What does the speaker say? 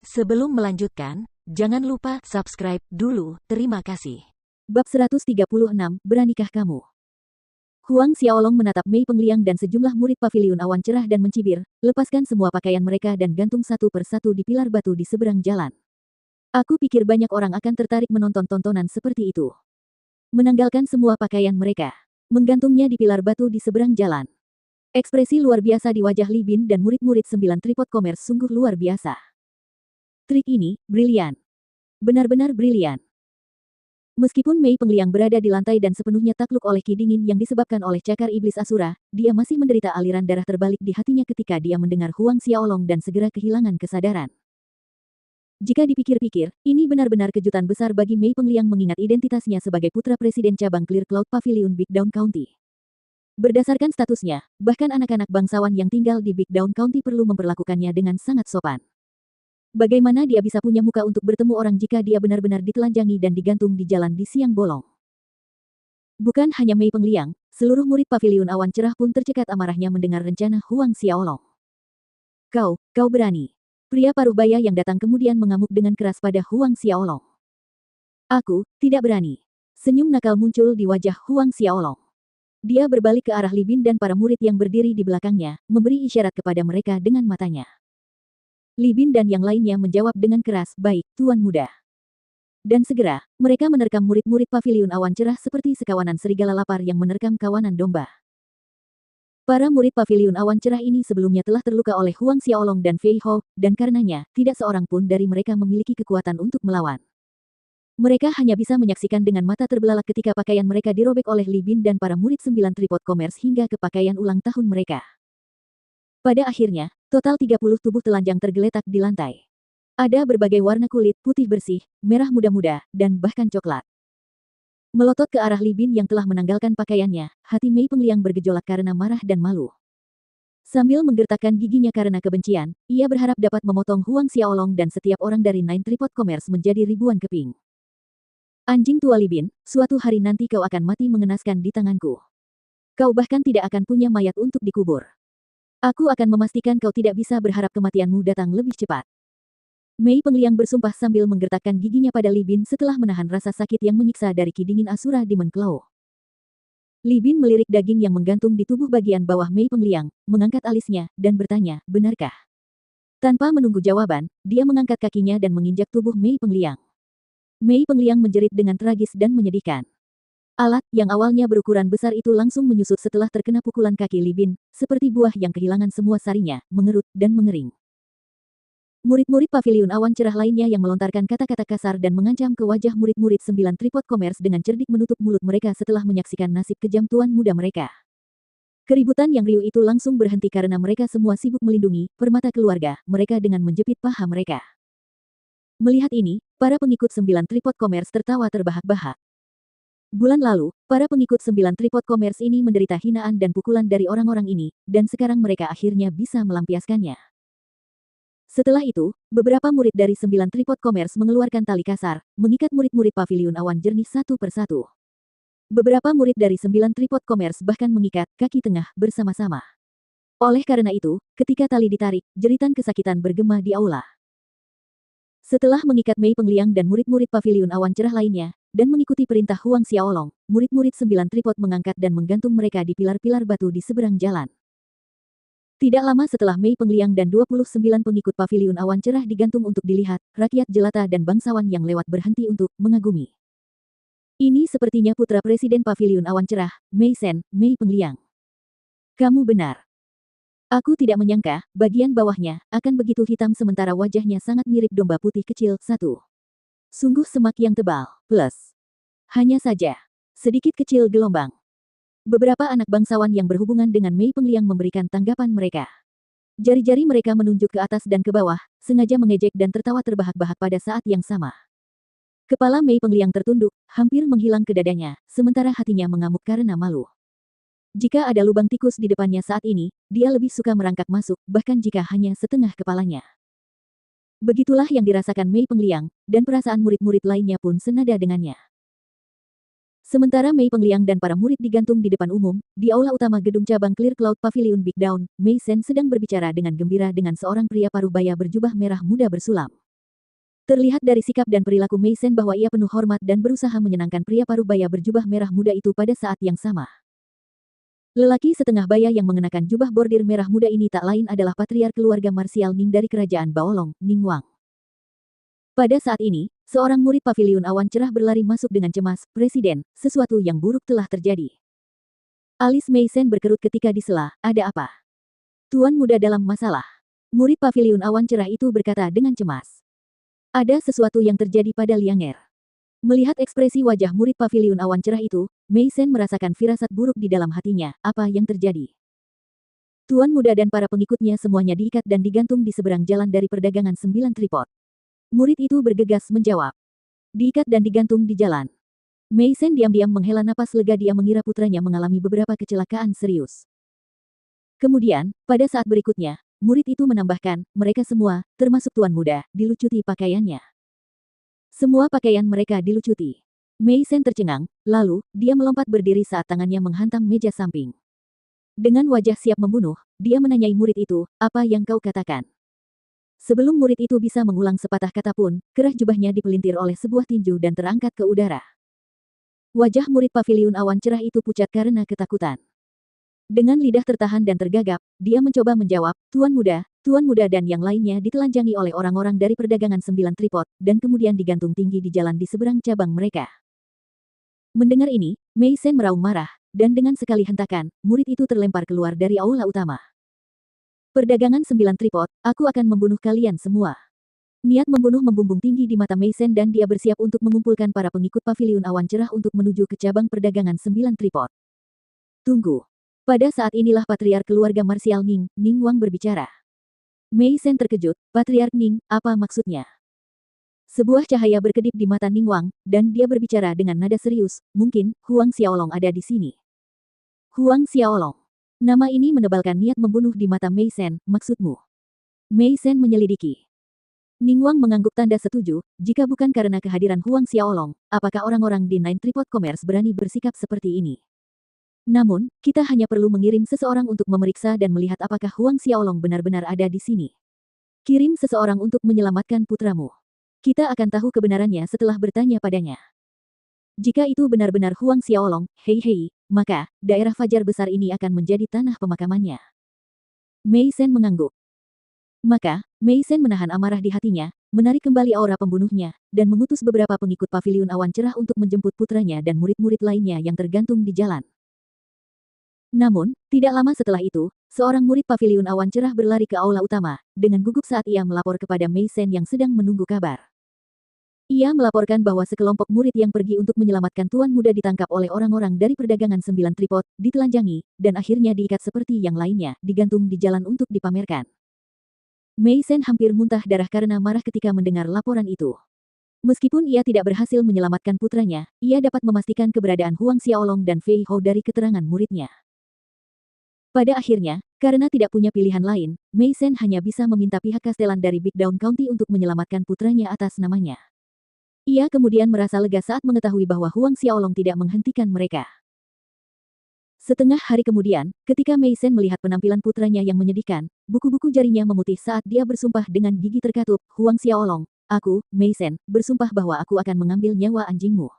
Sebelum melanjutkan, jangan lupa subscribe dulu, terima kasih. Bab 136, Beranikah kamu? Huang Xiaolong menatap Mei Pengliang dan sejumlah murid paviliun awan cerah dan mencibir, lepaskan semua pakaian mereka dan gantung satu persatu di pilar batu di seberang jalan. Aku pikir banyak orang akan tertarik menonton tontonan seperti itu. Menanggalkan semua pakaian mereka, menggantungnya di pilar batu di seberang jalan. Ekspresi luar biasa di wajah Li Bin dan murid-murid 9 tripod commerce sungguh luar biasa. Trik ini, brilian. Benar-benar brilian. Meskipun Mei Pengliang berada di lantai dan sepenuhnya takluk oleh ki dingin yang disebabkan oleh cakar iblis Asura, dia masih menderita aliran darah terbalik di hatinya ketika dia mendengar Huang Xiaolong dan segera kehilangan kesadaran. Jika dipikir-pikir, ini benar-benar kejutan besar bagi Mei Pengliang mengingat identitasnya sebagai putra presiden cabang Clear Cloud Pavilion Big Down County. Berdasarkan statusnya, bahkan anak-anak bangsawan yang tinggal di Big Down County perlu memperlakukannya dengan sangat sopan. Bagaimana dia bisa punya muka untuk bertemu orang jika dia benar-benar ditelanjangi dan digantung di jalan di siang bolong? Bukan hanya Mei Pengliang, seluruh murid paviliun awan cerah pun tercekat amarahnya mendengar rencana Huang Xiaolong. Kau berani. Pria paruh baya yang datang kemudian mengamuk dengan keras pada Huang Xiaolong. Aku, tidak berani. Senyum nakal muncul di wajah Huang Xiaolong. Dia berbalik ke arah Li Bin dan para murid yang berdiri di belakangnya, memberi isyarat kepada mereka dengan matanya. Li Bin dan yang lainnya menjawab dengan keras, baik, Tuan Muda. Dan segera, mereka menerkam murid-murid paviliun awan cerah seperti sekawanan serigala lapar yang menerkam kawanan domba. Para murid paviliun awan cerah ini sebelumnya telah terluka oleh Huang Xiaolong dan Fei Hou, dan karenanya, tidak seorang pun dari mereka memiliki kekuatan untuk melawan. Mereka hanya bisa menyaksikan dengan mata terbelalak ketika pakaian mereka dirobek oleh Li Bin dan para murid 9 tripod commerce hingga ke pakaian ulang tahun mereka. Pada akhirnya, total 30 tubuh telanjang tergeletak di lantai. Ada berbagai warna kulit, putih bersih, merah muda-muda, dan bahkan coklat. Melotot ke arah Li Bin yang telah menanggalkan pakaiannya, hati Mei Pengliang bergejolak karena marah dan malu. Sambil menggertakkan giginya karena kebencian, ia berharap dapat memotong Huang Xiaolong dan setiap orang dari Nine Tripod Commerce menjadi ribuan keping. Anjing tua Li Bin, suatu hari nanti kau akan mati mengenaskan di tanganku. Kau bahkan tidak akan punya mayat untuk dikubur. Aku akan memastikan kau tidak bisa berharap kematianmu datang lebih cepat. Mei Pengliang bersumpah sambil menggertakkan giginya pada Li Bin setelah menahan rasa sakit yang menyiksa dari ki dingin Asura Demon Claw. Li Bin melirik daging yang menggantung di tubuh bagian bawah Mei Pengliang, mengangkat alisnya, dan bertanya, benarkah? Tanpa menunggu jawaban, dia mengangkat kakinya dan menginjak tubuh Mei Pengliang. Mei Pengliang menjerit dengan tragis dan menyedihkan. Alat yang awalnya berukuran besar itu langsung menyusut setelah terkena pukulan kaki Li Bin, seperti buah yang kehilangan semua sarinya, mengerut dan mengering. Murid-murid paviliun awan cerah lainnya yang melontarkan kata-kata kasar dan mengancam ke wajah murid-murid 9 tripod commerce dengan cerdik menutup mulut mereka setelah menyaksikan nasib kejam tuan muda mereka. Keributan yang riuh itu langsung berhenti karena mereka semua sibuk melindungi permata keluarga mereka dengan menjepit paha mereka. Melihat ini, para pengikut 9 tripod commerce tertawa terbahak-bahak. Bulan lalu, para pengikut 9 tripod commerce ini menderita hinaan dan pukulan dari orang-orang ini, dan sekarang mereka akhirnya bisa melampiaskannya. Setelah itu, beberapa murid dari 9 tripod commerce mengeluarkan tali kasar, mengikat murid-murid paviliun awan jernih satu persatu. Beberapa murid dari 9 tripod commerce bahkan mengikat kaki tengah bersama-sama. Oleh karena itu, ketika tali ditarik, jeritan kesakitan bergema di aula. Setelah mengikat Mei Pengliang dan murid-murid paviliun awan cerah lainnya, dan mengikuti perintah Huang Xiaolong, murid-murid 9 tripod mengangkat dan menggantung mereka di pilar-pilar batu di seberang jalan. Tidak lama setelah Mei Pengliang dan 29 pengikut paviliun awan cerah digantung untuk dilihat, rakyat jelata dan bangsawan yang lewat berhenti untuk mengagumi. Ini sepertinya putra presiden paviliun awan cerah, Mei Sen, Mei Pengliang. Kamu benar. Aku tidak menyangka, bagian bawahnya, akan begitu hitam sementara wajahnya sangat mirip domba putih kecil, satu. Sungguh semak yang tebal, plus. Hanya saja, sedikit kecil gelombang. Beberapa anak bangsawan yang berhubungan dengan Mei Pengliang memberikan tanggapan mereka. Jari-jari mereka menunjuk ke atas dan ke bawah, sengaja mengejek dan tertawa terbahak-bahak pada saat yang sama. Kepala Mei Pengliang tertunduk, hampir menghilang ke dadanya, sementara hatinya mengamuk karena malu. Jika ada lubang tikus di depannya saat ini, dia lebih suka merangkak masuk, bahkan jika hanya setengah kepalanya. Begitulah yang dirasakan Mei Pengliang, dan perasaan murid-murid lainnya pun senada dengannya. Sementara Mei Pengliang dan para murid digantung di depan umum, di aula utama gedung cabang Clear Cloud Pavilion Big Down, Mei Sen sedang berbicara dengan gembira dengan seorang pria paruh baya berjubah merah muda bersulam. Terlihat dari sikap dan perilaku Mei Sen bahwa ia penuh hormat dan berusaha menyenangkan pria parubaya berjubah merah muda itu pada saat yang sama. Lelaki setengah baya yang mengenakan jubah bordir merah muda ini tak lain adalah patriark keluarga marsial Ning dari kerajaan Baolong, Ning Wang. Pada saat ini, seorang murid paviliun awan cerah berlari masuk dengan cemas, "Presiden, sesuatu yang buruk telah terjadi." Alis Mei Sen berkerut ketika disela, "Ada apa?" "Tuan muda dalam masalah." Murid paviliun awan cerah itu berkata dengan cemas. "Ada sesuatu yang terjadi pada Liang Er." Melihat ekspresi wajah murid paviliun awan cerah itu, Mei Sen merasakan firasat buruk di dalam hatinya. Apa yang terjadi? Tuan muda dan para pengikutnya semuanya diikat dan digantung di seberang jalan dari perdagangan 9 tripod. Murid itu bergegas menjawab. Diikat dan digantung di jalan. Mei Sen diam-diam menghela napas lega, dia mengira putranya mengalami beberapa kecelakaan serius. Kemudian, pada saat berikutnya, murid itu menambahkan, mereka semua, termasuk tuan muda, dilucuti pakaiannya. Semua pakaian mereka dilucuti. Mei Sen tercengang, lalu, dia melompat berdiri saat tangannya menghantam meja samping. Dengan wajah siap membunuh, dia menanyai murid itu, apa yang kau katakan? Sebelum murid itu bisa mengulang sepatah kata pun, kerah jubahnya dipelintir oleh sebuah tinju dan terangkat ke udara. Wajah murid paviliun awan cerah itu pucat karena ketakutan. Dengan lidah tertahan dan tergagap, dia mencoba menjawab, Tuan muda dan yang lainnya ditelanjangi oleh orang-orang dari perdagangan 9 tripod, dan kemudian digantung tinggi di jalan di seberang cabang mereka. Mendengar ini, Mei Sen meraung marah, dan dengan sekali hentakan, murid itu terlempar keluar dari aula utama. Perdagangan 9 tripod, aku akan membunuh kalian semua. Niat membunuh membumbung tinggi di mata Mei Sen dan dia bersiap untuk mengumpulkan para pengikut paviliun awan cerah untuk menuju ke cabang perdagangan 9 tripod. Tunggu. Pada saat inilah patriark keluarga marsial Ning, Ning Wang berbicara. Mei Sen terkejut, Patriark Ning, apa maksudnya? Sebuah cahaya berkedip di mata Ning Wang, dan dia berbicara dengan nada serius, mungkin, Huang Xiaolong ada di sini. Huang Xiaolong. Nama ini menebalkan niat membunuh di mata Mei Sen, maksudmu? Mei Sen menyelidiki. Ning Wang mengangguk tanda setuju, jika bukan karena kehadiran Huang Xiaolong, apakah orang-orang di Nine Tripod Commerce berani bersikap seperti ini? Namun, kita hanya perlu mengirim seseorang untuk memeriksa dan melihat apakah Huang Xiaolong benar-benar ada di sini. Kirim seseorang untuk menyelamatkan putramu. Kita akan tahu kebenarannya setelah bertanya padanya. Jika itu benar-benar Huang Xiaolong, hei, maka, daerah fajar besar ini akan menjadi tanah pemakamannya. Mei Sen mengangguk. Maka, Mei Sen menahan amarah di hatinya, menarik kembali aura pembunuhnya, dan mengutus beberapa pengikut paviliun awan cerah untuk menjemput putranya dan murid-murid lainnya yang tergantung di jalan. Namun, tidak lama setelah itu, seorang murid paviliun awan cerah berlari ke aula utama, dengan gugup saat ia melapor kepada Mei Sen yang sedang menunggu kabar. Ia melaporkan bahwa sekelompok murid yang pergi untuk menyelamatkan tuan muda ditangkap oleh orang-orang dari perdagangan 9 tripod, ditelanjangi, dan akhirnya diikat seperti yang lainnya, digantung di jalan untuk dipamerkan. Mei Sen hampir muntah darah karena marah ketika mendengar laporan itu. Meskipun ia tidak berhasil menyelamatkan putranya, ia dapat memastikan keberadaan Huang Xiaolong dan Fei Hou dari keterangan muridnya. Pada akhirnya, karena tidak punya pilihan lain, Mei Sen hanya bisa meminta pihak kastelan dari Big Down County untuk menyelamatkan putranya atas namanya. Ia kemudian merasa lega saat mengetahui bahwa Huang Xiaolong tidak menghentikan mereka. Setengah hari kemudian, ketika Mei Sen melihat penampilan putranya yang menyedihkan, buku-buku jarinya memutih saat dia bersumpah dengan gigi terkatup, Huang Xiaolong, aku, Mei Sen, bersumpah bahwa aku akan mengambil nyawa anjingmu.